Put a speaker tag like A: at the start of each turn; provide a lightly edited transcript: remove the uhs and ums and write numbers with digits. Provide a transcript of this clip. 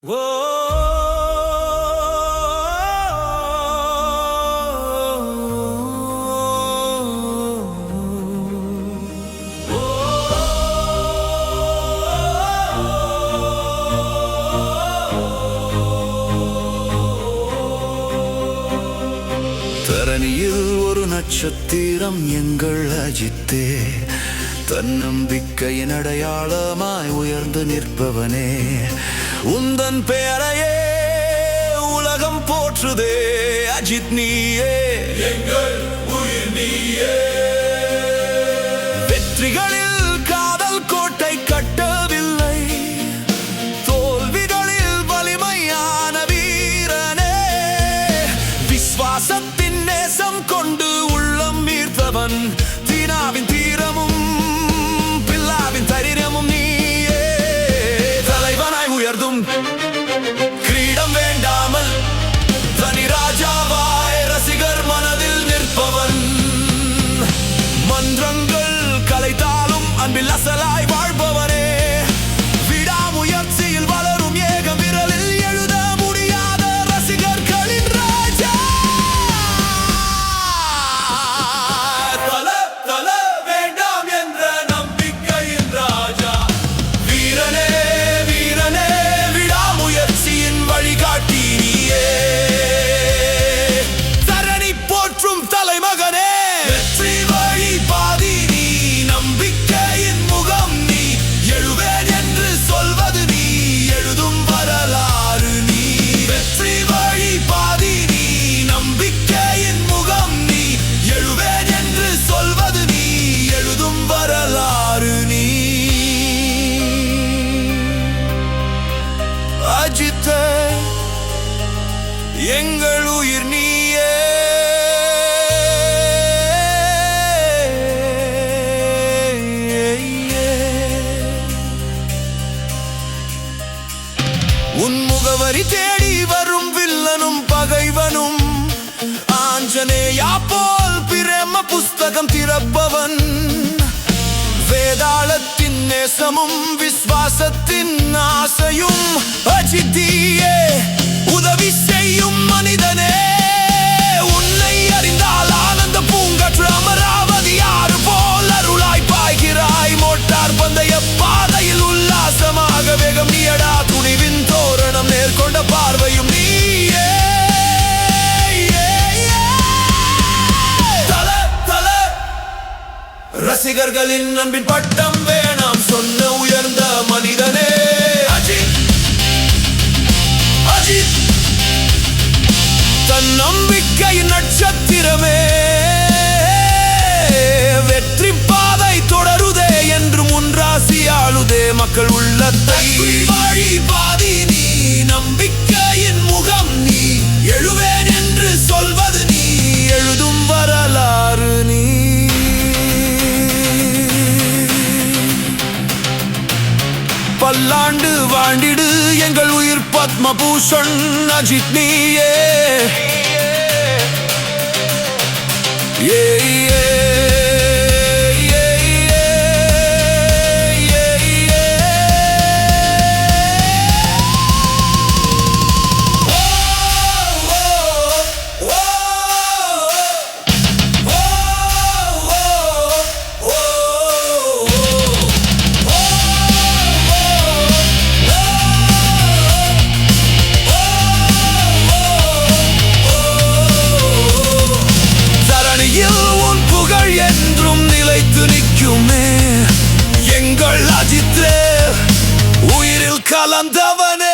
A: தரணியில் ஒரு நட்சத்திரம் எங்கள் அஜித்தே, தன்னம்பிக்கையின் அடையாளமாய் உயர்ந்து நிற்பவனே, உந்தன் பெயரையே உலகம் போற்றுதே. அஜித் நீயே,
B: எங்கள் உயிர் நீயே.
A: வெற்றிகளில் காதல் கோட்டை கட்டவில்லை, தோல்விகளில் வலிமையான வீரனே, விஸ்வாசத்தின் நேசம் கொண்டு உள்ளம் ஈர்த்தவன், தீனாவின் தீரமும் பில்லாவின் தைரியமும் நீயே. தலைவனாய் உயர்ந்தும் கிரீடம் வேண்டாமல் தனி ராஜாவாய் ரசிகர் மனதில் நிற்பவன், மன்றங்கள் கலைத்தாலும் அன்பில் அசலாய் வாழ்பவனே, விடாமுயற்சியில் வளரும் ஏக விரலில் எழுத முடியாத ரசிகர்களின் ராஜா.
B: தல வேண்டாம் என்ற நம்பிக்கையின் ராஜா,
A: வீரனே வீரனே, விடாமுயற்சியின் வழிகாட்டி நீயே. தரணி போற்றும் தலைமகனே,
B: வெற்றி வழி பாதி நீ, நம்பிக்கையின் முகம் நீ, எழுவேன் என்று சொல்வது நீ, எழுதும் வரலாறு நீ. வெற்றி வழி பாதி நீ, நம்பிக்கையின் முகம் நீ, எழுவேன் என்று சொல்வது நீ, எழுதும் வரலாறு நீ.
A: அஜித் எங்கள் உயிர் நீயே. உன் முகவரி தேடி வரும் வில்லனும் பகைவனும், ஆஞ்சநேயா போல் பிரேம புஸ்தகம் திறப்பவன், வேதாளத்தின் நேசமும் விஸ்வாசத்தின் ஆசையும், அஜித்தியே உதவி செய்யும் மனிதனே. உன்னை அறிந்தால் ஆனந்த பூங்காற்று அமராவதி ஆறு போல் அருளாய் பாய்கிறாய், மோட்டார் பந்தய பாதையில் உல்லாசமாக வேகம் நீயடா, துணிவின் தோரணம் நேர்கொண்ட பார்வையும் நீயே. ரசிகர்களின் அன்பின் பட்டம் வேணாம் சொன்ன உயர்ந்த மனிதனே, அஜித் அஜித் தன் நம்பிக்கையின் நட்சத்திரமே, வெற்றி பாதை தொடருதே என்று முன்ராசி ஆளுதே மக்கள் உள்ளத்தை.
B: வழி பாதி நீ, நம்பிக்கையின் முகம் நீ, எழுவேன் என்று சொல்வது நீ,
A: எழுதும் வரலாறு நீ. பல்லாண்டு வாண்டிடு எங்கள் உயிர் பத்மபூஷன் அஜித் நீயே. உன் புகழ் என்றும் நிலைத்து நிற்குமே, எங்கள் அஜித் உயிரில் கலந்தவனே.